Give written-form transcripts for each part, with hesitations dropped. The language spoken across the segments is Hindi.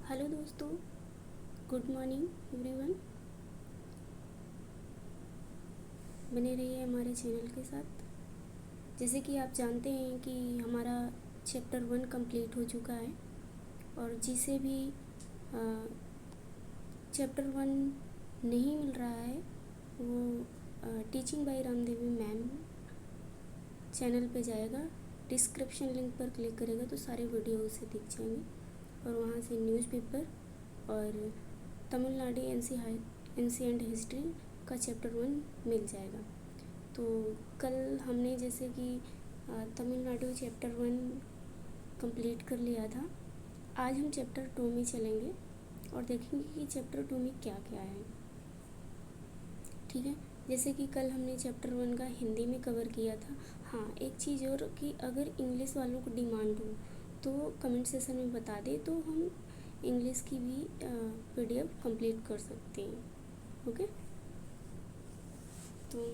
हेलो दोस्तों, गुड मॉर्निंग एवरीवन। बने रहिए हमारे चैनल के साथ। जैसे कि आप जानते हैं कि हमारा चैप्टर 1 कंप्लीट हो चुका है और जिसे भी चैप्टर 1 नहीं मिल रहा है वो teaching bye Ramdevi ma'am channel पे जाएगा, डिस्क्रिप्शन लिंक पर क्लिक करेगा तो सारे वीडियो उसे दिख जाएंगे और वहाँ से न्यूज़पेपर और तमिलनाडु एंशिएंट हिस्ट्री का चैप्टर 1 मिल जाएगा। तो कल हमने जैसे कि तमिलनाडु चैप्टर 1 कंप्लीट कर लिया था। आज हम चैप्टर 2 में चलेंगे और देखेंगे कि चैप्टर 2 में क्या क्या है। ठीक है, जैसे कि कल हमने चैप्टर 1 का हिंदी में कवर किया था। हाँ, एक चीज़ और कि अगर इंग्लिश वालों को डिमांड हो तो कमेंट सेशन में बता दें तो हम इंग्लिश की भी PDF कंप्लीट कर सकते हैं। ओके, तो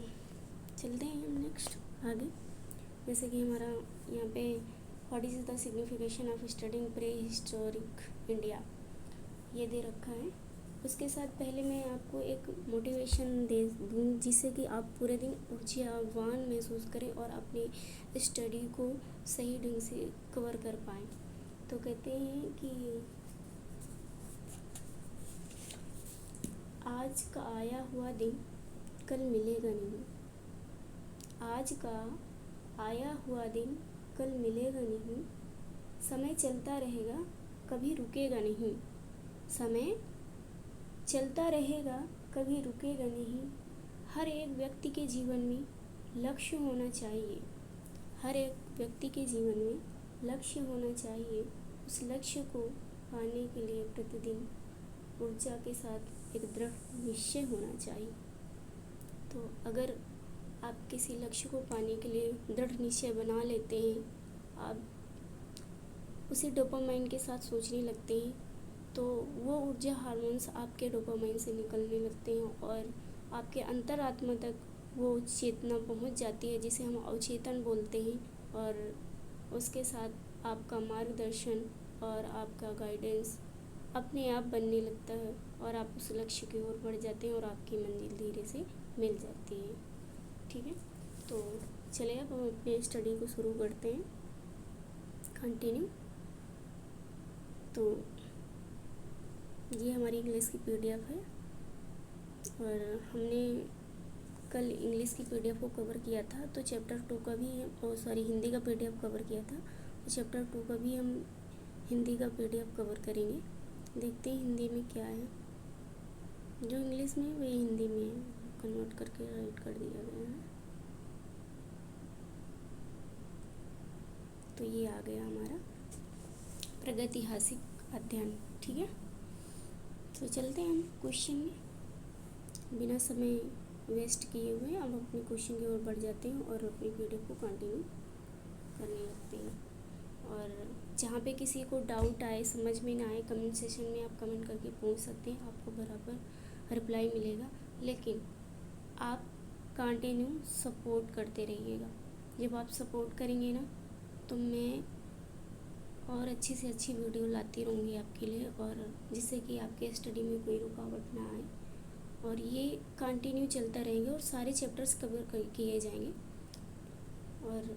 चलते हैं हम नेक्स्ट आगे। जैसे कि हमारा यहाँ पे what is the signification of studying pre historic India ये दे रखा है। उसके साथ पहले मैं आपको एक मोटिवेशन दे दूँ जिससे कि आप पूरे दिन ऊर्जावान महसूस करें और अपनी स्टडी को सही ढंग से कवर कर पाएँ। तो कहते हैं कि आज का आया हुआ दिन कल मिलेगा नहीं। आज का आया हुआ दिन कल मिलेगा नहीं। समय चलता रहेगा, कभी रुकेगा नहीं। समय चलता रहेगा, कभी रुकेगा नहीं। हर एक व्यक्ति के जीवन में लक्ष्य होना चाहिए। हर एक व्यक्ति के जीवन में लक्ष्य होना चाहिए। उस लक्ष्य को पाने के लिए प्रतिदिन ऊर्जा के साथ एक दृढ़ निश्चय होना चाहिए। तो अगर आप किसी लक्ष्य को पाने के लिए दृढ़ निश्चय बना लेते हैं, आप उसी डोपामाइन के साथ सोचने लगते हैं तो वो ऊर्जा हार्मोन्स आपके डोपामाइन से निकलने लगते हैं और आपके अंतरात्मा तक वो चेतना पहुंच जाती है जिसे हम अवचेतन बोलते हैं। और उसके साथ आपका मार्गदर्शन और आपका गाइडेंस अपने आप बनने लगता है और आप उस लक्ष्य की ओर बढ़ जाते हैं और आपकी मंजिल धीरे से मिल जाती है। ठीक है, तो चलिए अब हम अपने स्टडी को शुरू करते हैं, कंटिन्यू। तो ये हमारी इंग्लिश की PDF है और हमने कल इंग्लिश की PDF को कवर किया था तो चैप्टर 2 का भी हिंदी का PDF कवर किया था तो चैप्टर 2 का भी हम हिंदी का PDF कवर करेंगे। देखते हैं हिंदी में क्या है। जो इंग्लिश में वही हिंदी में कन्वर्ट करके राइट कर दिया गया है। तो ये आ गया हमारा प्रागैतिहासिक अध्ययन। ठीक है, तो चलते हैं हम क्वेश्चन में बिना समय वेस्ट किए हुए। अब अपने क्वेश्चन की ओर बढ़ जाते हैं और अपनी PDF को कंटिन्यू करने लगते हैं। और जहाँ पे किसी को डाउट आए, समझ में ना आए, कमेंट सेशन में आप कमेंट करके पूछ सकते हैं, आपको बराबर रिप्लाई मिलेगा। लेकिन आप कंटिन्यू सपोर्ट करते रहिएगा। जब आप सपोर्ट करेंगे ना तो मैं और अच्छी से अच्छी वीडियो लाती रहूँगी आपके लिए और जिससे कि आपके स्टडी में कोई रुकावट ना आए और ये कंटिन्यू चलता रहेगा और सारे चैप्टर्स कवर किए जाएंगे। और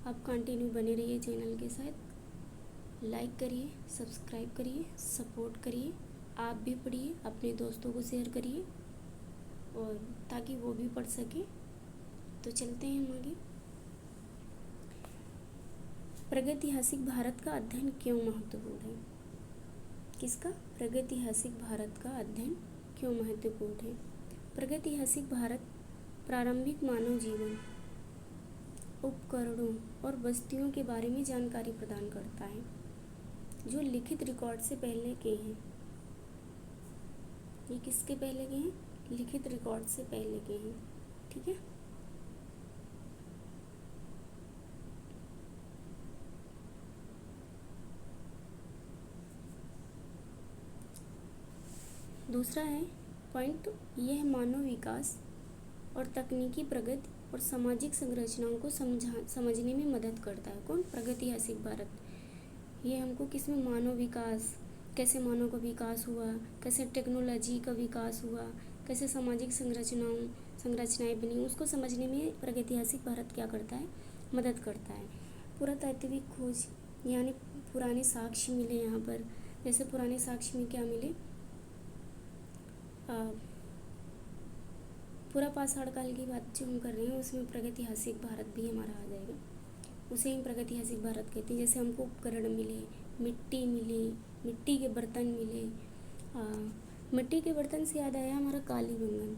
आप कंटिन्यू बने रहिए चैनल के साथ। लाइक करिए, सब्सक्राइब करिए, सपोर्ट करिए। आप भी पढ़िए, अपने दोस्तों को शेयर करिए और ताकि वो भी पढ़ सके। तो चलते हैं हम आगे। प्रागैतिहासिक भारत का अध्ययन क्यों महत्वपूर्ण है? किसका? प्रागैतिहासिक भारत का अध्ययन क्यों महत्वपूर्ण है? प्रागैतिहासिक भारत प्रारंभिक मानव जीवन, उपकरणों और बस्तियों के बारे में जानकारी प्रदान करता है जो लिखित रिकॉर्ड से पहले के हैं। ये किसके पहले के हैं? लिखित रिकॉर्ड से पहले के हैं। ठीक है, दूसरा है पॉइंट, यह मानव विकास और तकनीकी प्रगति और सामाजिक संरचनाओं को समझने में मदद करता है। कौन? प्रागैतिहासिक भारत। ये हमको किसमें? मानव विकास कैसे मानव का विकास हुआ, कैसे टेक्नोलॉजी का विकास हुआ, कैसे सामाजिक संरचनाएं बनी, उसको समझने में प्रागैतिहासिक भारत क्या करता है, मदद करता है। पुरातात्विक खोज यानी पुराने साक्ष्य मिले यहाँ पर। जैसे पुराने साक्ष्य में क्या मिले, पूरा पाषाण काल की बात जो हम कर रहे हैं उसमें प्रागैतिहासिक भारत भी हमारा आ जाएगा, उसे हम प्रागैतिहासिक भारत कहते हैं। जैसे हमको उपकरण मिले, मिट्टी मिली, मिट्टी के बर्तन मिले। मिट्टी के बर्तन से याद आया हमारा कालीबंगन,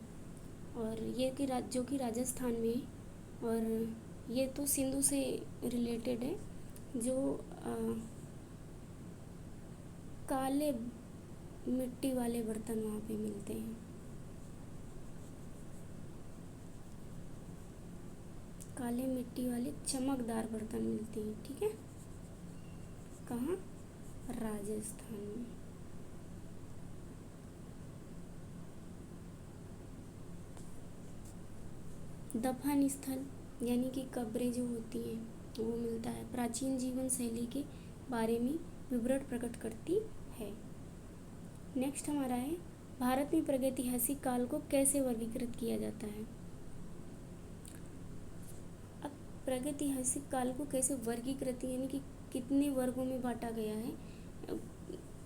और ये कि जो कि राजस्थान में, और ये तो सिंधु से रिलेटेड है। जो काले मिट्टी वाले बर्तन वहाँ पे मिलते हैं। काले मिट्टी वाले चमकदार बर्तन मिलते हैं, ठीक है। कहाँ? राजस्थान में। दफन स्थल यानी कि कब्रें जो होती हैं वो मिलता है। प्राचीन जीवन शैली के बारे में विवरण प्रकट करती है। नेक्स्ट हमारा है, भारत में प्रागैतिहासिक काल को कैसे वर्गीकृत किया जाता है। अब प्रागैतिहासिक काल को कैसे वर्गीकृत यानी कि कितने वर्गों में बांटा गया है,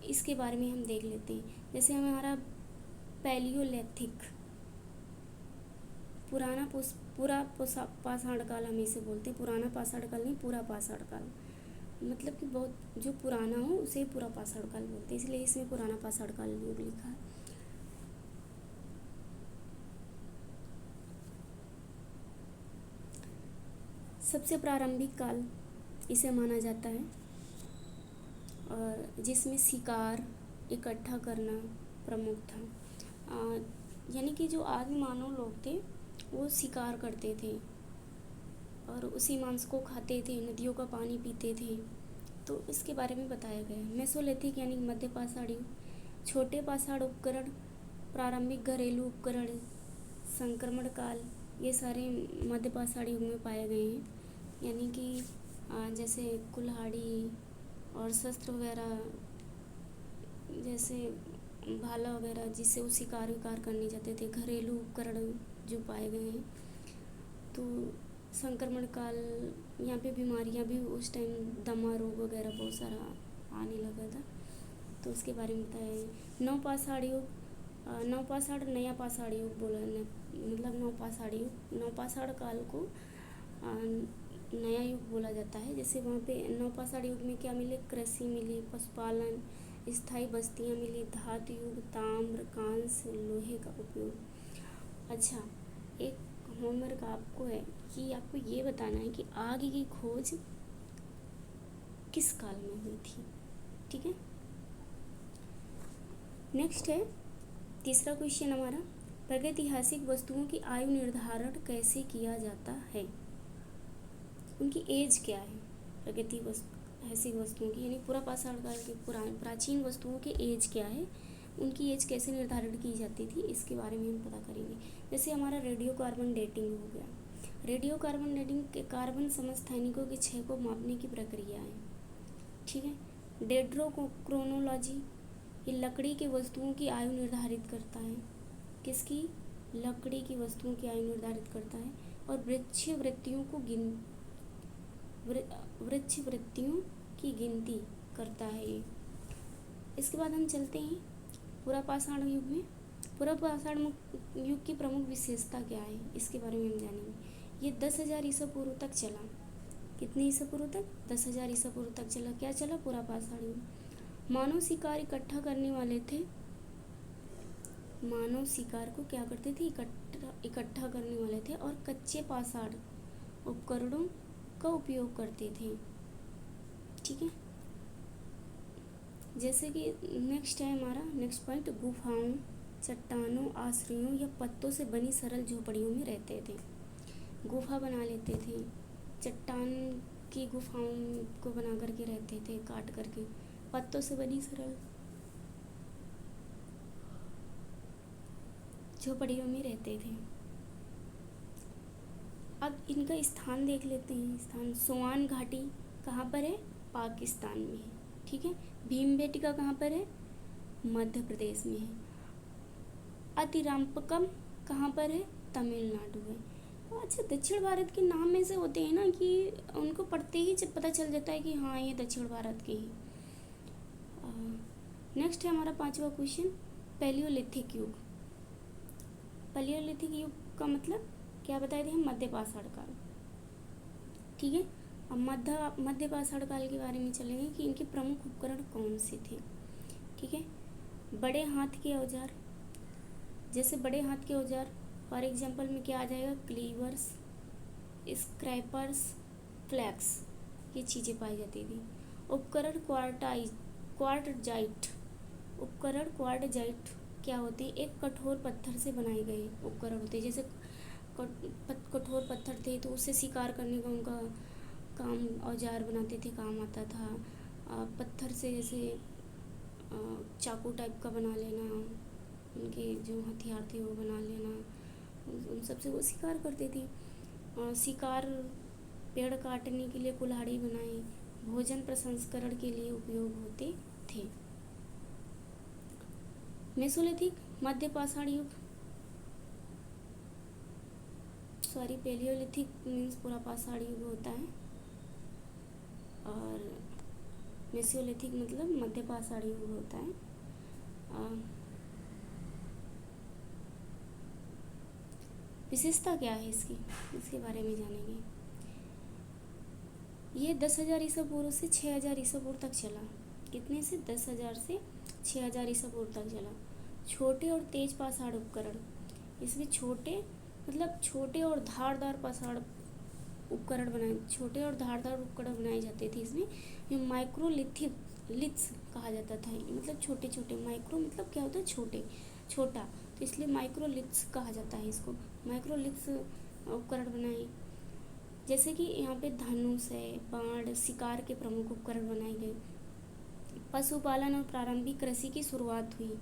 इसके बारे में हम देख लेते हैं। जैसे हमारा पैलियोलिथिक, पूरा पाषाण काल हम इसे बोलते हैं। पुराना पाषाण काल नहीं, पूरा पाषाण काल, मतलब कि बहुत जो पुराना हो उसे पूरा पाषाण काल बोलते हैं, इसलिए इसमें पुराना पाषाण काल युग लिखा है। सबसे प्रारंभिक काल इसे माना जाता है, और जिसमें शिकार इकट्ठा करना प्रमुख था। यानी कि जो आदि मानव लोग थे वो शिकार करते थे और उसी मांस को खाते थे, नदियों का पानी पीते थे, तो इसके बारे में बताया गया है। मेसोलिथिक यानी मध्य पाषाण युग, छोटे पाषाण उपकरण, प्रारंभिक घरेलू उपकरण, संक्रमण काल, ये सारे मध्य पाषाण युग में पाए गए हैं। यानी कि जैसे कुल्हाड़ी और शस्त्र वगैरह, जैसे भाला वगैरह जिससे वो शिकार विकार करने जाते थे, घरेलू उपकरण जो पाए गए हैं। तो संक्रमण काल, यहाँ पे बीमारियाँ भी उस टाइम, दमा रोग वगैरह बहुत सारा आने लगा था, तो उसके बारे में बताया है। नवपाषाण युग, नवपाषाण नया पाषाण युग बोला, मतलब नवपाषाण युग, नवपाषाण काल को नया युग बोला जाता है। जैसे वहाँ पे नवपाषाण युग में क्या मिले, कृषि मिली, पशुपालन, स्थायी बस्तियाँ मिली, धातु युग, ताम्र, कांस्य, लोहे का उपयोग। अच्छा, एक होमवर्क आपको है कि आपको ये बताना है कि आग की खोज किस काल में हुई थी, ठीक है। नेक्स्ट है तीसरा क्वेश्चन हमारा, प्रागैतिहासिक वस्तुओं की आयु निर्धारण कैसे किया जाता है, उनकी एज क्या है। प्रागैतिहासिक वस्तुओं की यानी पूरा पाषाण काल के प्राचीन वस्तुओं की एज क्या है, उनकी एज कैसे निर्धारण की जाती थी, इसके बारे में हम पता करेंगे। जैसे हमारा रेडियो कार्बन डेटिंग हो गया। रेडियो कार्बन डेटिंग के कार्बन समस्थानिकों के क्षय को मापने की प्रक्रिया है, ठीक है। डेंड्रोक्रोनोलॉजी, ये लकड़ी की वस्तुओं की आयु निर्धारित करता है। किसकी? लकड़ी की वस्तुओं की आयु निर्धारित करता है। और वृक्ष वृत्तियों की गिनती करता है ये। इसके बाद हम चलते हैं पूरा पाषाण युग में। पूरा पाषाण युग की प्रमुख विशेषता क्या है, इसके बारे में हम जानेंगे। ये 10,000 ईसा पूर्व तक चला। कितने ईसा पूर्व तक? 10,000 ईसा पूर्व तक चला। क्या चला? पूरा पाषाण युग। मानव शिकार इकट्ठा करने वाले थे। मानव शिकार को क्या करते थे? इकट्ठा करने वाले थे और कच्चे पाषाण उपकरणों का उपयोग करते थे, ठीक है। जैसे कि नेक्स्ट है हमारा नेक्स्ट पॉइंट, गुफाओं, चट्टानों, आश्रयों या पत्तों से बनी सरल झोपड़ियों में रहते थे। गुफा बना लेते थे, चट्टान की गुफाओं को बना करके रहते थे, काट करके, पत्तों से बनी सरल झोपड़ियों में रहते थे। अब इनका स्थान देख लेते हैं। स्थान सोआन घाटी कहाँ पर है? पाकिस्तान में है, ठीक है। भीमबेटका कहाँ पर है? मध्य प्रदेश में है। अतिराम्पकम कहाँ पर है? तमिलनाडु है। अच्छा, दक्षिण भारत के नाम में से होते हैं ना कि उनको पढ़ते ही जब पता चल जाता है कि हाँ ये दक्षिण भारत के हैं। नेक्स्ट है हमारा 5वां क्वेश्चन, पैलियोलिथिक युग। पैलियोलिथिक युग का मतलब क्या बताए थे हम? मध्य पाषाण काल। ठीक है, अब मध्य पाषाण काल के बारे में चलेंगे कि इनके प्रमुख उपकरण कौन से थे। ठीक है, बड़े हाथ के औजार, जैसे बड़े हाथ के औजार फॉर एग्जांपल में क्या आ जाएगा? क्लीवर्स, स्क्रैपर्स, फ्लैक्स, ये चीज़ें पाई जाती थी। उपकरण क्वार्टजाइट, उपकरण क्वार्टजाइट क्या होते हैं? एक कठोर पत्थर से बनाए गए उपकरण होते हैं। जैसे कठोर पत्थर थे तो उससे शिकार करने का उनका काम, औजार बनाते थे, काम आता था। पत्थर से जैसे चाकू टाइप का बना लेना, उनके जो हथियार थे वो बना लेना, उन सब से वो शिकार करते थे। शिकार, पेड़ काटने के लिए कुल्हाड़ी बनाए, भोजन प्रसंस्करण के लिए उपयोग होते थे। मेसोलिथिक, मध्य पाषाण युग, सॉरी पैलियोलिथिक मीन्स पूरा पाषाण युग होता है, और मेसोलिथिक मतलब मध्य पाषाण युग होता है। विशेषता क्या है इसकी, इसके बारे में जानेंगे। ये 10,000 ईसा पूर्व से 6,000 ईसा पूर्व तक चला। कितने से? 10,000 से 6,000 ईसा पूर्व तक चला। छोटे और तेज पाषाण उपकरण, इसमें छोटे मतलब छोटे और धारदार पाषाण उपकरण बनाए, छोटे और धारदार उपकरण बनाए जाते थे इसमें। ये माइक्रोलिथ्स कहा जाता था, मतलब छोटे छोटे, माइक्रो मतलब क्या होता है? छोटे, छोटा, तो इसलिए माइक्रोलिथ्स कहा जाता है इसको। माइक्रोलिथ्स उपकरण बनाए, जैसे कि यहाँ पे धनुष है, बाण, शिकार के प्रमुख उपकरण बनाए गए। पशुपालन और प्रारंभिक कृषि की शुरुआत हुई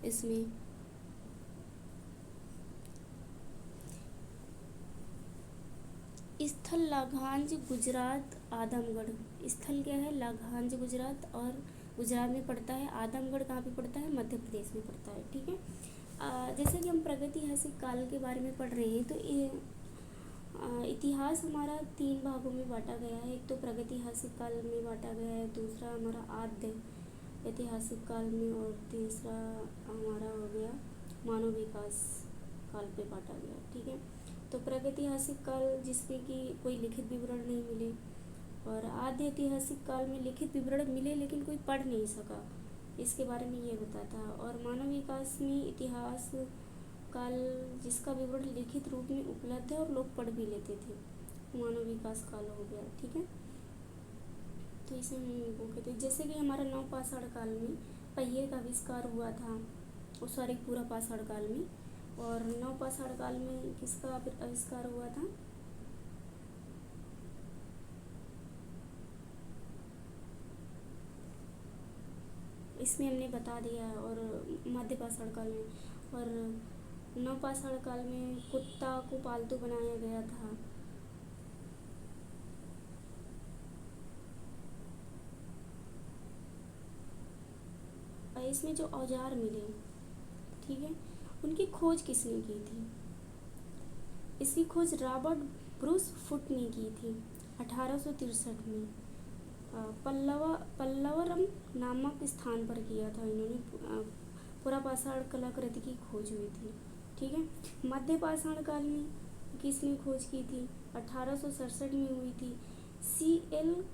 इसमें। स्थल लाघांज गुजरात, आदमगढ़। स्थल क्या है? लाघांज गुजरात, और गुजरात में पड़ता है। आदमगढ़ कहाँ पे पड़ता है? मध्य प्रदेश में पड़ता है। ठीक है, जैसे कि हम प्रागैतिहासिक काल के बारे में पढ़ रहे हैं तो इतिहास हमारा 3 भागों में बांटा गया है। एक तो प्रागैतिहासिक काल में बांटा गया है, दूसरा हमारा आद्य ऐतिहासिक काल में, और तीसरा हमारा हो गया मानव विकास काल पे बांटा गया। ठीक है, तो प्रागैतिहासिक काल जिसमें कि कोई लिखित विवरण नहीं मिले, और आद्य ऐतिहासिक काल में लिखित विवरण मिले लेकिन कोई पढ़ नहीं सका, इसके बारे में ये बताता। और मानव विकास में इतिहास काल जिसका विवरण लिखित रूप में उपलब्ध है और लोग पढ़ भी लेते थे, मानव विकास काल हो गया। ठीक है, तो इसे हम वो कहते हैं। जैसे कि हमारा नवपाषाण काल में पहिए का आविष्कार हुआ था, उस सारे पूरा पाषाण काल में। और नवपाषाण काल में किसका आविष्कार हुआ था? इसमें हमने बता दिया। और मध्य पाषाण काल में, और नवपाषाण काल में कुत्ता को पालतू बनाया गया था। और इसमें जो औजार मिले, ठीक है, उनकी खोज किसने की थी? इसकी खोज रॉबर्ट ब्रूस फुट ने की थी 1863 में। पल्लवरम नामक स्थान पर किया था इन्होंने। पुरापाषाण कलाकृति की खोज हुई थी। ठीक है, मध्य पाषाण काल में किसने खोज की थी? 1867 में हुई थी। C.L.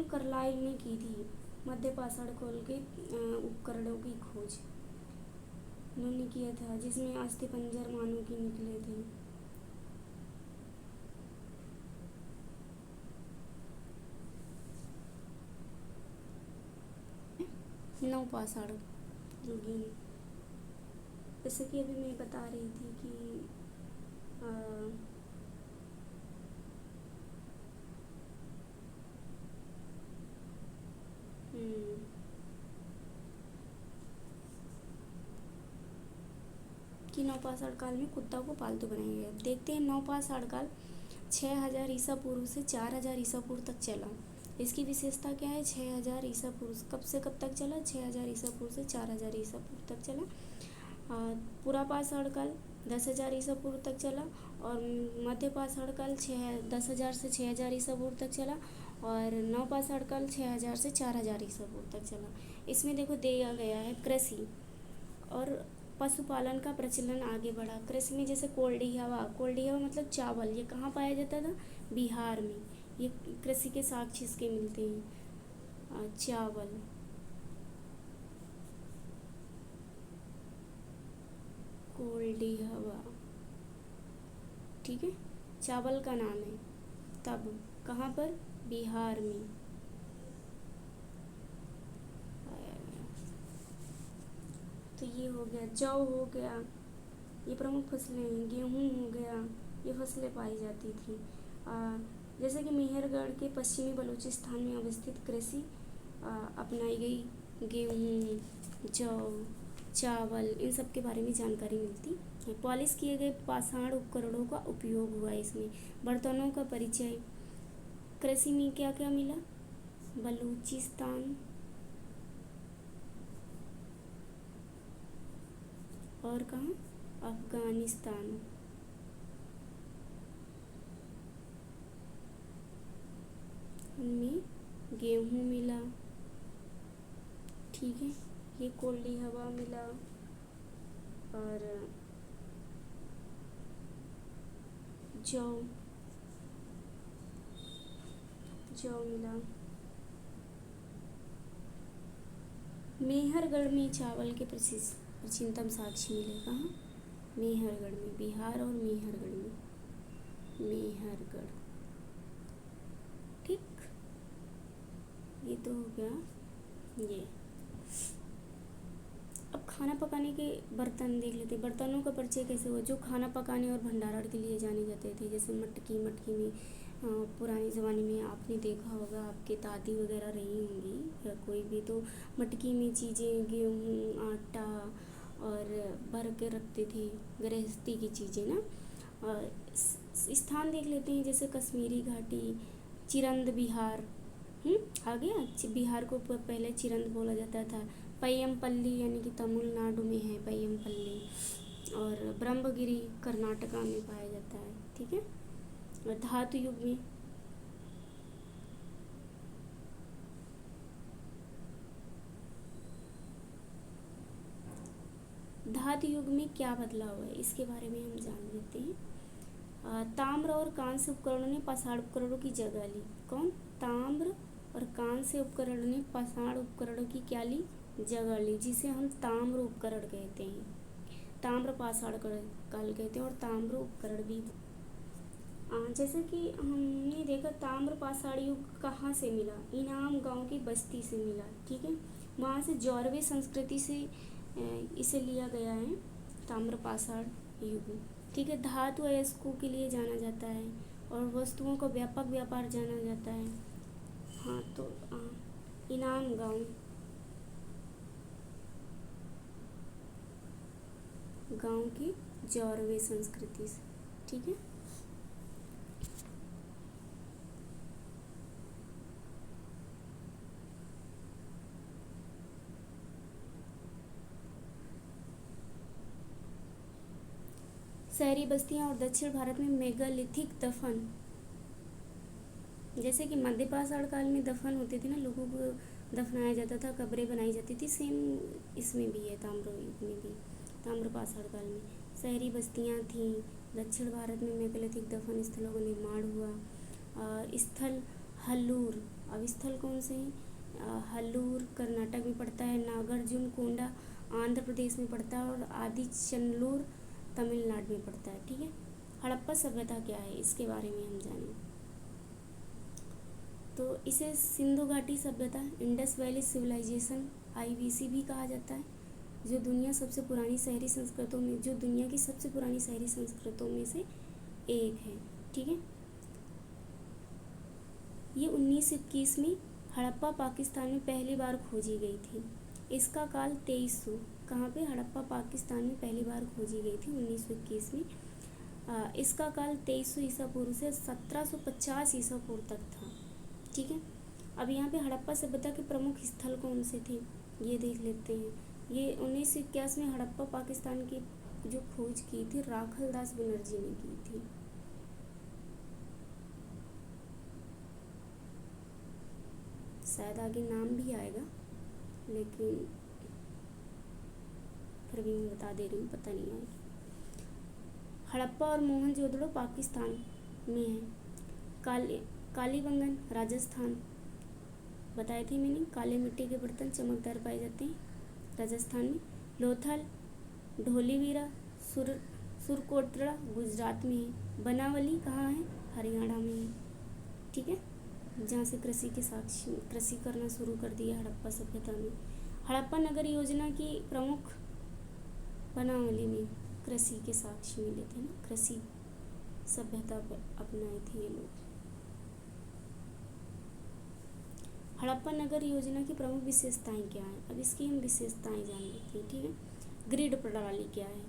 कार्लाइल ने की थी मध्य पाषाण काल के उपकरणों की खोज उन्होंने किया था, जिसमें अस्थिपंजर मानव के निकले थे। नवपाषाण युगीन, जैसे कि अभी मैं बता रही थी कि कि नवपाषाण काल में कुत्ता को पालतू बनाया गया। देखते हैं, नवपाषाण काल 6,000 ईसा पूर्व से 4,000 ईसा पूर्व तक चला। इसकी विशेषता क्या है? 6000 ईसा पूर्व। कब से कब तक चला? 6000 ईसा पूर्व से 4000 ईसा पूर्व तक चला। पूरा पाषाण काल 10,000 ईसा पूर्व तक चला, और मध्य पाषाण काल 10,000 से 6,000 ईसा पूर्व तक चला, और नव पाषाण काल 6,000 से 4,000 ईसा पूर्व तक चला। इसमें देखो दिया गया है कृषि और पशुपालन का प्रचलन आगे बढ़ा। कृषि में जैसे कोल्डी हवा मतलब चावल, ये कहाँ पाया जाता था? बिहार में। ये कृषि के साक्ष्य इसके मिलते हैं। चावल, कोल्डी हवा, ठीक है, चावल का नाम है। तब कहाँ पर? बिहार में। तो ये हो गया। जौ हो गया, ये प्रमुख फसलें हैं। गेहूँ हो गया, ये फसलें पाई जाती थी। जैसे कि मेहरगढ़ के पश्चिमी बलूचिस्तान में अवस्थित कृषि अपनाई गई। गेहूँ, जौ, चावल, इन सब के बारे में जानकारी मिलती है। पॉलिश किए गए पाषाण उपकरणों का उपयोग हुआ इसमें। बर्तनों का परिचय। कृषि में क्या क्या मिला? बलूचिस्तान और कहाँ? अफगानिस्तान। उनमें गेहूँ मिला, ठीक है, ये कोल्डी हवा मिला, और जौ मिला। मेहरगढ़ में चावल के प्राचीनतम साक्ष्य मिले। कहाँ? मेहरगढ़ में, बिहार और मेहरगढ़ में। मेहरगढ़, ठीक। ये तो हो गया ये। अब खाना पकाने के बर्तन देख लेते हैं। बर्तनों का परिचय कैसे हुआ? जो खाना पकाने और भंडारण के लिए जाने जाते थे, जैसे मटकी में पुराने ज़माने में आपने देखा होगा, आपके दादी वगैरह रही होंगी या कोई भी, तो मटकी में चीज़ें, गेहूँ, आटा और भर के रखते थे, गृहस्थी की चीज़ें ना। और स्थान देख लेते हैं, जैसे कश्मीरी घाटी, चिरंद बिहार। आ गया। बिहार को पहले चिरंद बोला जाता था। पय्यमपल्ली यानी कि तमिलनाडु में है पय्यमपल्ली, और ब्रह्मगिरी कर्नाटका में पाया जाता है, ठीक है। और धातु युग में क्या बदलाव है, इसके बारे में हम जान लेते हैं। ताम्र और कांस्य उपकरणों ने पाषाण उपकरणों की जगह ली। कौन? ताम्र और कांस्य उपकरण ने पाषाण उपकरणों की क्या ली? जगह ली, जिसे हम ताम्र उपकरण कहते हैं। ताम्र पाषाण काल कहते हैं, और ताम्र उपकरण भी। जैसे कि हमने देखा ताम्र पाषाण युग कहाँ से मिला? इनाम गांव की बस्ती से मिला, ठीक है। वहाँ से जौरवे संस्कृति से इसे लिया गया है, ताम्र पाषाण युग, ठीक है। धातु अयस्कों के लिए जाना जाता है, और वस्तुओं का व्यापक व्यापार जाना जाता है। हाँ, तो इनाम गांव की जौरवे संस्कृति से, ठीक है। शहरी बस्तियां और दक्षिण भारत में मेगालिथिक दफन, जैसे कि मध्य पाषाण काल में दफन होते थे ना, लोगों को दफनाया जाता था, कब्रें बनाई जाती थी, सेम इसमें भी है, ताम्र युग में भी, ताम्र पाषाण काल में शहरी बस्तियां थीं। दक्षिण भारत में मेगालिथिक दफन स्थलों का निर्माण हुआ। स्थल हल्लूर, अब स्थल कौन से हैं? हल्लूर कर्नाटक में पड़ता है, नागार्जुन कोंडा आंध्र प्रदेश में पड़ता है, और आदिचनल्लूर तमिलनाडु में पड़ता है, ठीक है। हड़प्पा सभ्यता क्या है, इसके बारे में हम जानें तो इसे सिंधु घाटी सभ्यता, इंडस वैली सिविलाइजेशन, IVC भी कहा जाता है, जो दुनिया की सबसे पुरानी शहरी संस्कृतों में से एक है, ठीक है। ये 1921 में हड़प्पा पाकिस्तान में पहली बार खोजी गई थी। इसका काल 2300, कहाँ पे? हड़प्पा पाकिस्तान में पहली बार खोजी गई थी 1921 में। इसका काल 2300 ईसा पूर्व से 1750 ईसा पूर्व तक था, ठीक है। अब यहाँ पे हड़प्पा सभ्यता के प्रमुख स्थल कौन से थे, ये देख लेते हैं। ये 1981 में हड़प्पा पाकिस्तान की जो खोज की थी राखलदास बनर्जी ने की थी। शायद आगे नाम भी आएगा, लेकिन फिर भी मैं बता दे रही हूँ, पता नहीं आएगी। हड़प्पा और मोहनजोदड़ो पाकिस्तान में है। कालीबंगन राजस्थान, बताए थे मैंने, काले मिट्टी के बर्तन चमकदार पाए जाते हैं राजस्थान में। लोथल, ढोलीवीरा, सुरकोटड़ा गुजरात में है। बनावली कहाँ है, हरियाणा में है। ठीक है, जहाँ से कृषि करना शुरू कर दिया हड़प्पा सभ्यता में। हड़प्पा नगर योजना की प्रमुख बनावली में कृषि के साक्ष्य मिले थे ना, कृषि सभ्यता अपनाए थे ये लोग। हड़प्पा नगर योजना की प्रमुख विशेषताएं क्या हैं, अब इसकी हम विशेषताएं जान लेते हैं। ठीक है, ग्रिड प्रणाली क्या है,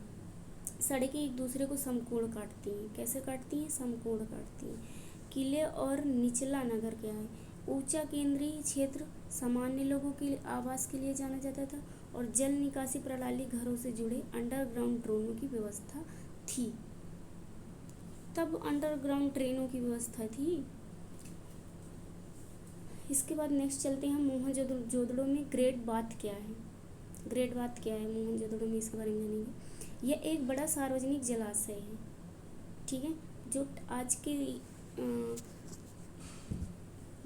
सड़कें एक दूसरे को समकोण काटती हैं। कैसे काटती हैं, समकोण काटती हैं। किले और निचला नगर क्या है, ऊंचा केंद्रीय क्षेत्र सामान्य लोगों के आवास के लिए जाना जाता था। और जल निकासी प्रणाली, घरों से जुड़े अंडरग्राउंड ट्रेनों की व्यवस्था थी। तब अंडरग्राउंड ट्रेनों की व्यवस्था थी। इसके बाद नेक्स्ट चलते हैं हम मोहनजोदड़ो में ग्रेट बाथ क्या है। ग्रेट बाथ क्या है मोहनजोदड़ो में, इसके बारे में जानेंगे। यह एक बड़ा सार्वजनिक जलाशय है। ठीक है, जो आज के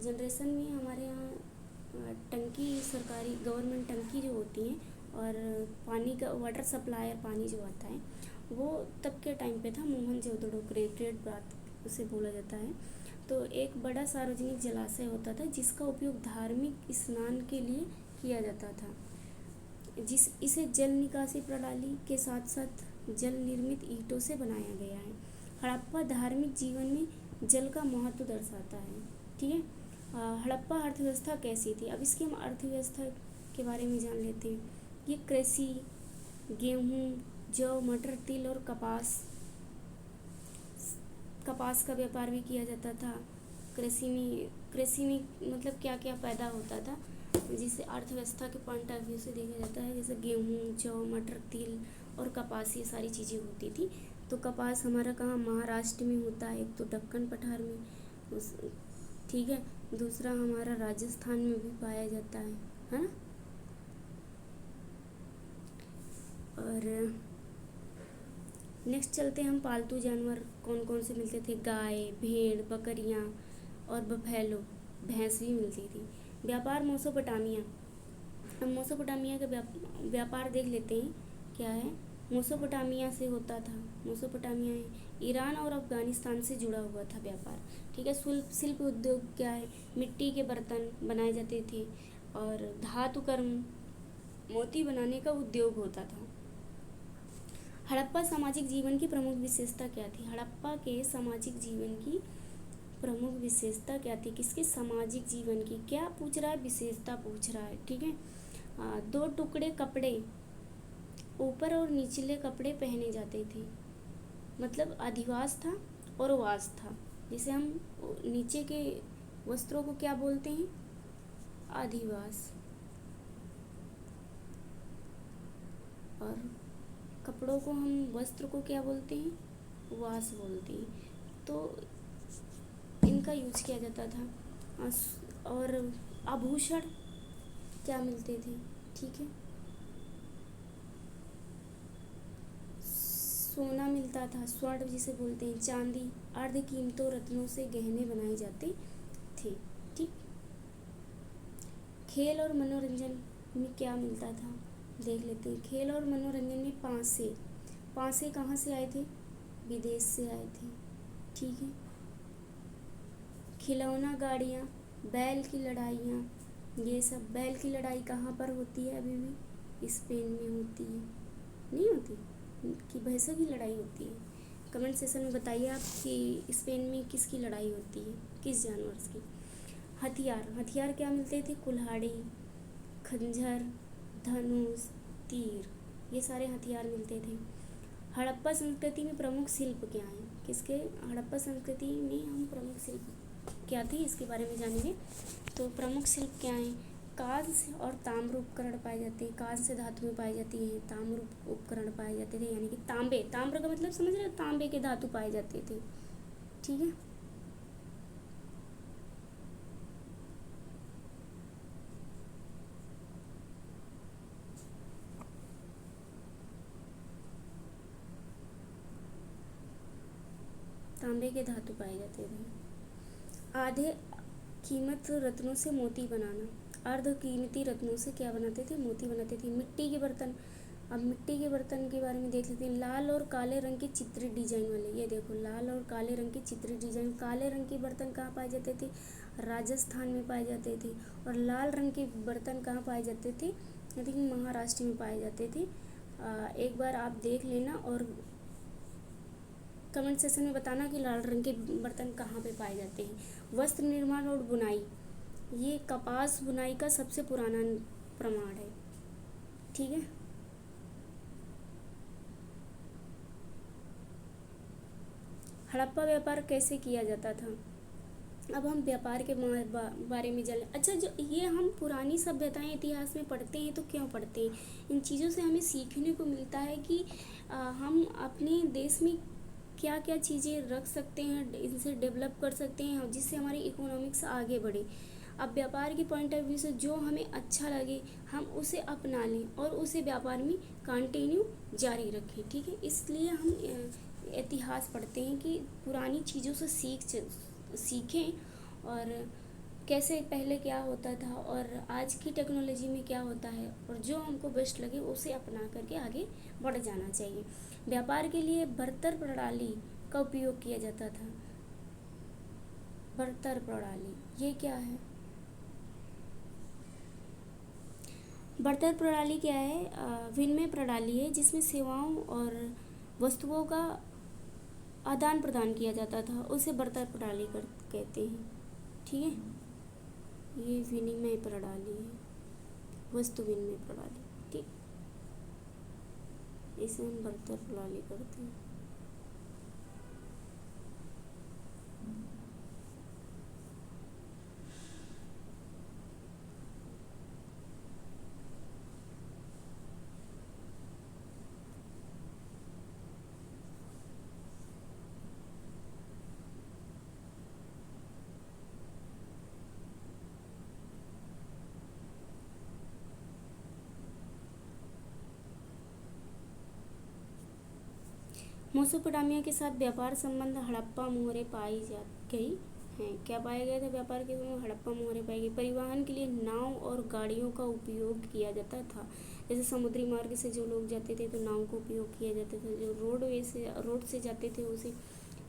जनरेशन में हमारे यहाँ टंकी, सरकारी गवर्नमेंट टंकी जो होती है, और पानी का वाटर सप्लायर पानी जो आता है, वो तब के टाइम पे था। मोहनजोदड़ो ग्रेट बाथ उसे बोला जाता है। तो एक बड़ा सार्वजनिक जलाशय होता था जिसका उपयोग धार्मिक स्नान के लिए किया जाता था। इसे जल निकासी प्रणाली के साथ साथ जल निर्मित ईंटों से बनाया गया है। हड़प्पा धार्मिक जीवन में जल का महत्व दर्शाता है। ठीक है, हड़प्पा अर्थव्यवस्था कैसी थी, अब इसकी हम अर्थव्यवस्था के बारे में जान लेते हैं। ये कृषि, गेहूँ, जौ, मटर, तिल और कपास का व्यापार भी किया जाता था। कृषि में मतलब क्या क्या पैदा होता था, जिसे अर्थव्यवस्था के पॉइंट ऑफ व्यू से देखा जाता है। जैसे गेहूँ, जौ, मटर, तिल और कपास, ये सारी चीज़ें होती थी। तो कपास हमारा कहाँ, महाराष्ट्र में होता है, एक तो दक्कन पठार में ठीक है, दूसरा हमारा राजस्थान में भी पाया जाता है ना। और नेक्स्ट चलते हैं हम, पालतू जानवर कौन कौन से मिलते थे। गाय, भेड़, बकरियाँ और बफैलो, भैंस भी मिलती थी। व्यापार मेसोपोटामिया, अब मेसोपोटामिया का व्यापार देख लेते हैं क्या है। मेसोपोटामिया से होता था, मेसोपोटामिया ईरान और अफगानिस्तान से जुड़ा हुआ था व्यापार। ठीक है, शिल्प उद्योग क्या है, मिट्टी के बर्तन बनाए जाते थे और धातु कर्म, मोती बनाने का उद्योग होता था। हड़प्पा सामाजिक जीवन की प्रमुख विशेषता क्या थी, हड़प्पा के सामाजिक जीवन की प्रमुख विशेषता क्या थी, किसके सामाजिक जीवन की, क्या पूछ रहा है, विशेषता पूछ रहा है। ठीक है, 2 टुकड़े कपड़े, ऊपर और निचले कपड़े पहने जाते थे, मतलब अधिवास था और वास था। जिसे हम नीचे के वस्त्रों को क्या बोलते हैं, अधिवास, और कपड़ों को हम, वस्त्र को क्या बोलते हैं, वास बोलते हैं। तो इनका यूज किया जाता था। और आभूषण क्या मिलते थे, ठीक है, सोना मिलता था, स्वर्ण जिसे बोलते हैं, चांदी, अर्ध कीमतों रत्नों से गहने बनाए जाते थे। ठीक, खेल और मनोरंजन में क्या मिलता था, देख लेते हैं। खेल और मनोरंजन में पांसे कहाँ से आए थे, विदेश से आए थे। ठीक है, खिलौना गाड़ियाँ, बैल की लड़ाइयाँ, ये सब। बैल की लड़ाई कहाँ पर होती है, अभी भी स्पेन में होती है, नहीं होती कि भैंसों की लड़ाई होती है। कमेंट सेशन में बताइए आप कि स्पेन में किसकी लड़ाई होती है, किस जानवर की। हथियार क्या मिलते थे, कुल्हाड़ी, खंजर, धनुष, तीर, ये सारे हथियार मिलते थे। हड़प्पा संस्कृति में प्रमुख शिल्प क्या हैं, किसके, हड़प्पा संस्कृति में हम प्रमुख शिल्प क्या थे इसके बारे में जानेंगे। तो प्रमुख शिल्प क्या हैं? कांस्य और ताम्र उपकरण पाए जाते हैं। कांस्य धातु में पाई जाती है, ताम्र उपकरण पाए जाते थे, यानी कि तांबे, ताम्र का मतलब समझ रहे हो, तांबे के धातु पाए जाते थे। ठीक है। तांबे के धातु पाए जाते थे। आधे कीमत रत्नों से मोती बनाना। अर्ध कीमती रत्नों से क्या बनाते थे? मोती बनाते थे। मिट्टी के बर्तन। अब मिट्टी के बर्तन के बारे में देख लेते हैं। लाल और काले रंग के चित्रित डिजाइन वाले, ये देखो लाल और काले रंग के चित्रित डिजाइन। काले रंग के बर्तन कहाँ पाए जाते थे? राजस्थान में पाए जाते थे। और लाल रंग के बर्तन कहाँ पाए जाते थे? आई थिंक महाराष्ट्र में पाए जाते थे। एक बार आप देख लेना और कमेंट सेक्शन में बताना कि लाल रंग के बर्तन कहाँ पे पाए जाते हैं। वस्त्र निर्माण और बुनाई, ये कपास बुनाई का सबसे पुराना प्रमाण है। ठीक है। हड़प्पा व्यापार कैसे किया जाता था? अब हम व्यापार के बारे में जान। अच्छा, जो ये हम पुरानी सभ्यताएं इतिहास में पढ़ते हैं तो क्यों पढ़ते हैं? इन चीज़ों से हमें सीखने को मिलता है कि हम अपने देश में क्या क्या चीज़ें रख सकते हैं, इनसे डेवलप कर सकते हैं जिससे हमारी इकोनॉमिक्स आगे बढ़े। अब व्यापार के पॉइंट ऑफ व्यू से जो हमें अच्छा लगे हम उसे अपना लें और उसे व्यापार में कंटिन्यू जारी रखें। ठीक है। इसलिए हम इतिहास पढ़ते हैं कि पुरानी चीज़ों से सीखें और कैसे पहले क्या होता था और आज की टेक्नोलॉजी में क्या होता है, और जो हमको बेस्ट लगे उसे अपना करके आगे बढ़ जाना चाहिए। व्यापार के लिए बर्तर प्रणाली का उपयोग किया जाता था। बर्तर प्रणाली ये क्या है? बर्तर प्रणाली क्या है? विनिमय प्रणाली है जिसमें सेवाओं और वस्तुओं का आदान प्रदान किया जाता था, उसे बर्तर प्रणाली कहते हैं। ठीक है। ये विनिमय प्रणाली है, वस्तु विनिमय प्रणाली। ठीक, इसे हम बर्तर प्रणाली करते हैं। मेसोपोटामिया के साथ व्यापार संबंध हड़प्पा मोहरें पाई जा गई हैं। क्या पाया गया था? व्यापार के समय हड़प्पा मोहरें पाई गई। परिवहन के लिए नाव और गाड़ियों का उपयोग किया जाता था। जैसे समुद्री मार्ग से जो लोग जाते थे तो नाव का उपयोग किया जाता था, जो रोड से जाते थे उसे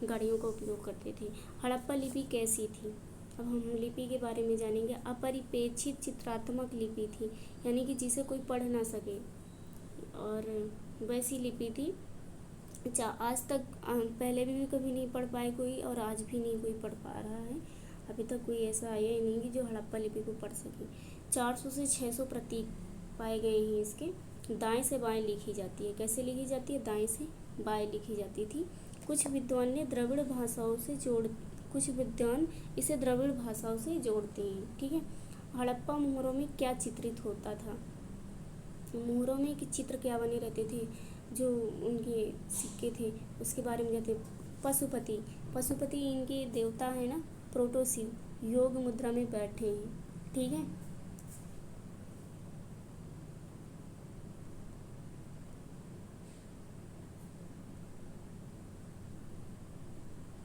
गाड़ियों का उपयोग करते थे। हड़प्पा लिपि कैसी थी? अब हम लिपि के बारे में जानेंगे। अपरिपेक्षित चित्रात्मक लिपि थी, यानी कि जिसे कोई पढ़ ना सके, और वैसी लिपि थी। अच्छा, आज तक पहले भी कभी नहीं पढ़ पाए कोई, और आज भी नहीं कोई पढ़ पा रहा है। अभी तक कोई ऐसा आया ही नहीं कि जो हड़प्पा लिपि को पढ़ सके। 400 से 600 प्रतीक पाए गए हैं इसके। दाएं से बाएं लिखी जाती है। कैसे लिखी जाती है? दाएं से बाएं लिखी जाती थी। कुछ विद्वान इसे द्रविड़ भाषाओं से जोड़ते हैं। ठीक है। हड़प्पा मोहरों में क्या चित्रित होता था? मोहरों में चित्र क्या बने रहते थे? जो उनके सिक्के थे उसके बारे में कहते। पशुपति इनके देवता है ना, प्रोटोशिव योग मुद्रा में बैठे हैं। ठीक है।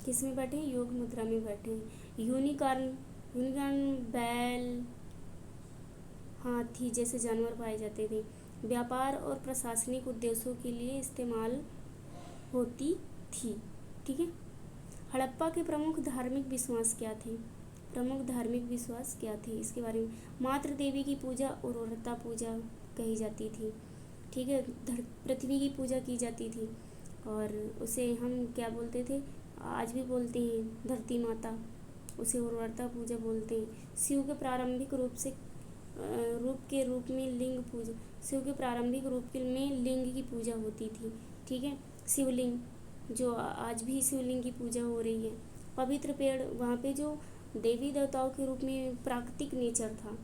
किस में बैठे हैं? योग मुद्रा में बैठे हैं। यूनिकॉर्न बैल, हाथी जैसे जानवर पाए जाते थे। व्यापार और प्रशासनिक उद्देश्यों के लिए इस्तेमाल होती थी। ठीक है। हड़प्पा के प्रमुख धार्मिक विश्वास क्या थे? इसके बारे में। मातृ देवी की पूजा उर्वरता पूजा कही जाती थी। ठीक है। पृथ्वी की पूजा की जाती थी और उसे हम क्या बोलते थे? आज भी बोलते हैं धरती माता, उसे उर्वरता पूजा बोलते हैं। शिव के प्रारंभिक रूप में लिंग की पूजा होती थी। ठीक है। शिवलिंग, जो आज भी शिवलिंग की पूजा हो रही है। पवित्र पेड़, वहाँ पे जो देवी देवताओं के रूप में प्राकृतिक नेचर था,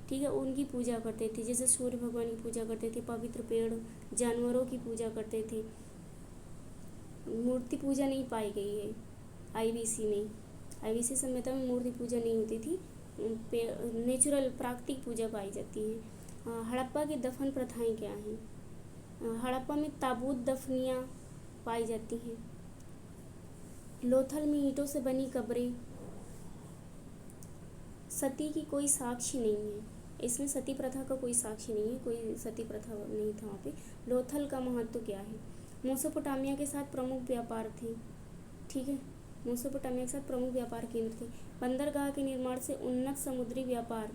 ठीक है, उनकी पूजा करते थे। जैसे सूर्य भगवान की पूजा करते थे, पवित्र पेड़ जानवरों की पूजा करते थे। मूर्ति पूजा नहीं पाई गई है आईवीसी में। आईवीसी सभ्यता में मूर्ति पूजा नहीं होती थी, नेचुरल प्राकृतिक पूजा पाई जाती है। हड़प्पा की दफन प्रथाएं क्या हैं? हड़प्पा में ताबूत दफनियाँ पाई जाती हैं। लोथल में ईंटों से बनी कब्रें। सती की कोई साक्ष्य नहीं है, इसमें सती प्रथा का कोई साक्ष्य नहीं है, कोई सती प्रथा नहीं था वहाँ पे। लोथल का महत्व क्या है? मेसोपोटामिया के साथ प्रमुख व्यापार थे, ठीक है, मेसोपोटामिया के साथ प्रमुख व्यापार केंद्र थे। बंदरगाह के निर्माण से उन्नत समुद्री व्यापार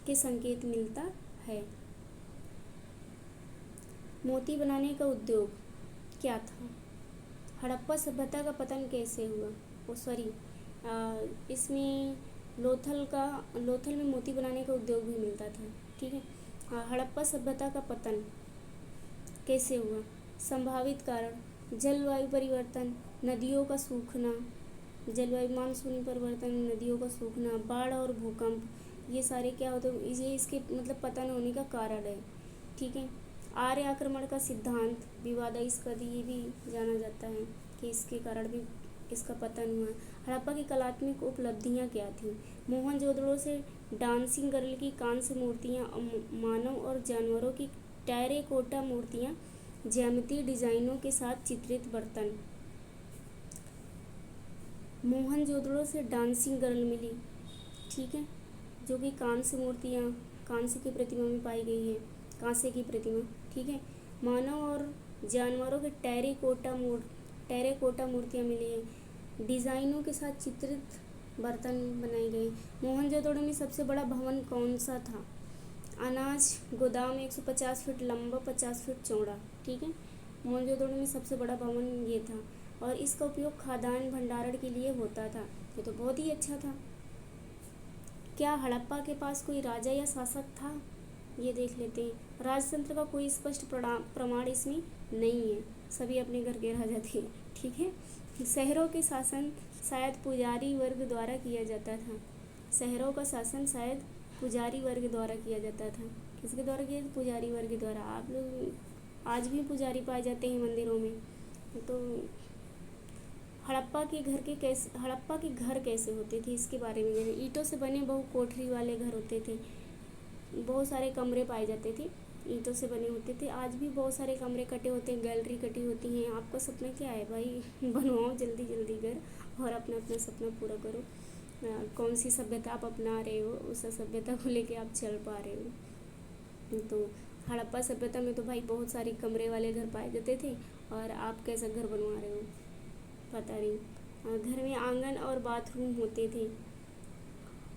के संकेत मिलता है। मोती बनाने का उद्योग क्या था? हड़प्पा सभ्यता का पतन कैसे हुआ? इसमें लोथल में मोती बनाने का उद्योग भी मिलता था, ठीक है। हड़प्पा सभ्यता का पतन कैसे हुआ? संभावित कारण जलवायु परिवर्तन, नदियों का सूखना, जलवायु मानसूनी परिवर्तन, नदियों का सूखना, बाढ़ और भूकंप, ये सारे क्या होते हैं, ये इसके मतलब पतन होने का कारण है, ठीक है। आर्य आक्रमण का सिद्धांत विवादास्पद, ये भी जाना जाता है कि इसके कारण भी इसका पतन हुआ। हड़प्पा की कलात्मक उपलब्धियां क्या थीं? मोहनजोदड़ो से डांसिंग गर्ल की कांस्य मूर्तियां, मानव और जानवरों की टेराकोटा मूर्तियां, ज्यामितीय डिजाइनों के साथ चित्रित बर्तन। मोहनजोदड़ो से डांसिंग गर्ल मिली, ठीक है, जो कि कांस्य मूर्तियाँ, कांस्य की प्रतिमा में पाई गई है, कांस्य की प्रतिमा, ठीक है। मानव और जानवरों के टेराकोटा मूर्तियाँ मिली हैं, डिज़ाइनों के साथ चित्रित बर्तन बनाए गए। मोहनजोदड़ो में सबसे बड़ा भवन कौन सा था? अनाज गोदाम 150 फीट लंबा, 50 फीट चौड़ा, ठीक है। मोहनजोदड़ो में सबसे बड़ा भवन ये था और इसका उपयोग खाद्यान्न भंडारण के लिए होता था। ये तो बहुत ही अच्छा था। क्या हड़प्पा के पास कोई राजा या शासक था? ये देख लेते हैं। राजतंत्र का कोई स्पष्ट प्रमाण इसमें नहीं है, सभी अपने घर के राजा थे, ठीक है। शहरों के शासन शायद पुजारी वर्ग द्वारा किया जाता था। शहरों का शासन शायद पुजारी वर्ग द्वारा किया जाता था। किसके द्वारा किया? पुजारी वर्ग द्वारा। आप लोग आज भी पुजारी पाए जाते हैं मंदिरों में। तो हड़प्पा के घर कैसे होते थे, इसके बारे में जानिए। ईंटों से बने बहु कोठरी वाले घर होते थे, बहुत सारे कमरे पाए जाते थे, ईंटों से बने होते थे। आज भी बहुत सारे कमरे कटे होते हैं, गैलरी कटी होती हैं। आपका सपना क्या है भाई? बनवाओ जल्दी जल्दी घर और अपना अपना सपना पूरा करो। कौन सी सभ्यता आप अपना रहे हो, उस सभ्यता को लेके आप चल पा रहे हो। तो हड़प्पा सभ्यता में तो भाई बहुत सारे कमरे वाले घर पाए जाते थे और आप कैसा घर बनवा रहे हो पता नहीं। घर में आंगन और बाथरूम होते थे,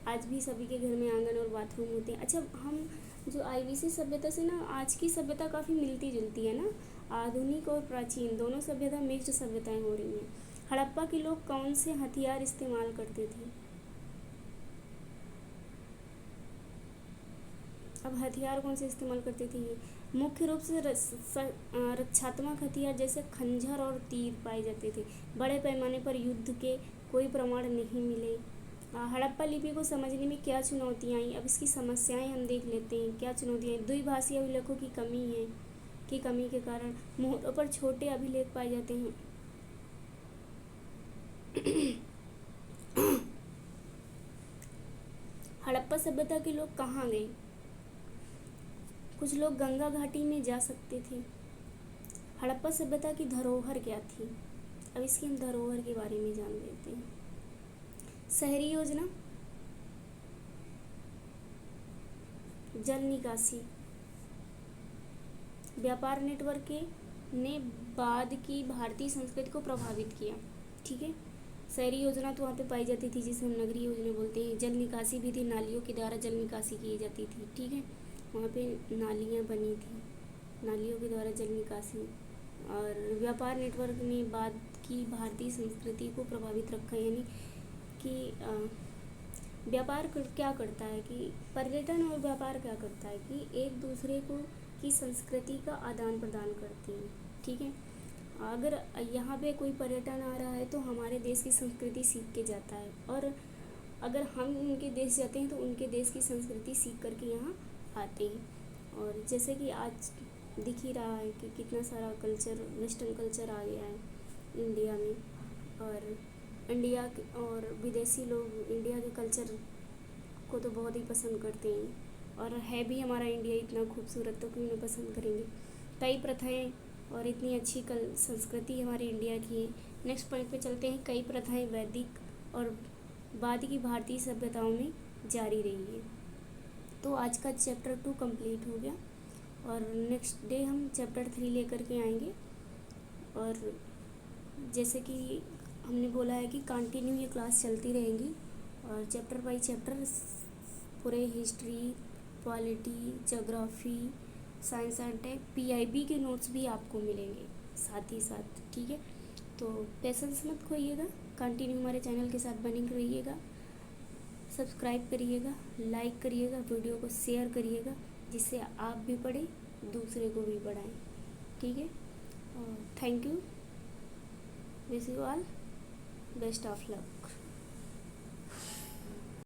आज भी सभी के घर में आंगन और बाथरूम होते हैं। अच्छा, हम जो आईवीसी सभ्यता से ना आज की सभ्यता काफ़ी मिलती जुलती है ना, आधुनिक और प्राचीन दोनों सभ्यता मिक्स्ड सभ्यताएं हो रही हैं। हड़प्पा के लोग कौन से हथियार इस्तेमाल करते थे? अब हथियार कौन से इस्तेमाल करते थे? ये मुख्य रूप से रक्षात्मक हथियार जैसे खंजर और तीर पाए जाते थे। बड़े पैमाने पर युद्ध के कोई प्रमाण नहीं मिले। हड़प्पा लिपि को समझने में क्या चुनौतियाँ आई? अब इसकी समस्याएं हम देख लेते हैं। क्या चुनौतियाँ? द्विभाषी अभिलेखों की कमी है, की कमी के कारण मोहरों पर छोटे अभिलेख पाए जाते हैं। हड़प्पा सभ्यता के लोग कहाँ गए? कुछ लोग गंगा घाटी में जा सकते थे। हड़प्पा सभ्यता की धरोहर क्या थी? अब इसकी हम धरोहर के बारे में जान लेते हैं। शहरी योजना, जल निकासी, व्यापार नेटवर्क ने बाद की भारतीय संस्कृति को प्रभावित किया, ठीक है। शहरी योजना तो वहाँ पे पाई जाती थी जिसे हम नगरीय योजना बोलते हैं। जल निकासी भी थी, नालियों के द्वारा जल निकासी की जाती थी, ठीक है। वहाँ पे नालियाँ बनी थी, नालियों के द्वारा जल निकासी। और व्यापार नेटवर्क ने बाद की भारतीय संस्कृति को प्रभावित रखा, यानी कि व्यापार क्या करता है कि पर्यटन और व्यापार क्या करता है कि एक दूसरे को की संस्कृति का आदान प्रदान करती है, ठीक है। अगर यहाँ पे कोई पर्यटन आ रहा है तो हमारे देश की संस्कृति सीख के जाता है और अगर हम उनके देश जाते हैं तो उनके देश की संस्कृति सीख करके यहाँ आते हैं। और जैसे कि आज दिख ही रहा है कि कितना सारा कल्चर, वेस्टर्न कल्चर आ गया है इंडिया में, और इंडिया और विदेशी लोग इंडिया के कल्चर को तो बहुत ही पसंद करते हैं, और है भी हमारा इंडिया इतना खूबसूरत, तो क्यों ना पसंद करेंगे। कई प्रथाएं और इतनी अच्छी संस्कृति हमारे इंडिया की है। नेक्स्ट पॉइंट पे चलते हैं। कई प्रथाएं वैदिक और बाद की भारतीय सभ्यताओं में जारी रही है। तो आज का चैप्टर 2 कंप्लीट हो गया, और नेक्स्ट डे हम चैप्टर 3 लेकर के आएंगे। और जैसे कि हमने बोला है कि कंटिन्यू ये क्लास चलती रहेंगी, और चैप्टर बाई चैप्टर पूरे history, polity, geography, science and tech, PIB के नोट्स भी आपको मिलेंगे साथ ही साथ, ठीक है। तो पेशेंस मत खोइएगा, कंटिन्यू हमारे चैनल के साथ बने रहिएगा, सब्सक्राइब करिएगा, लाइक करिएगा, वीडियो को शेयर करिएगा, जिससे आप भी पढ़ें, दूसरे को भी पढ़ाएं, ठीक है। Thank you, wish you all best of luck.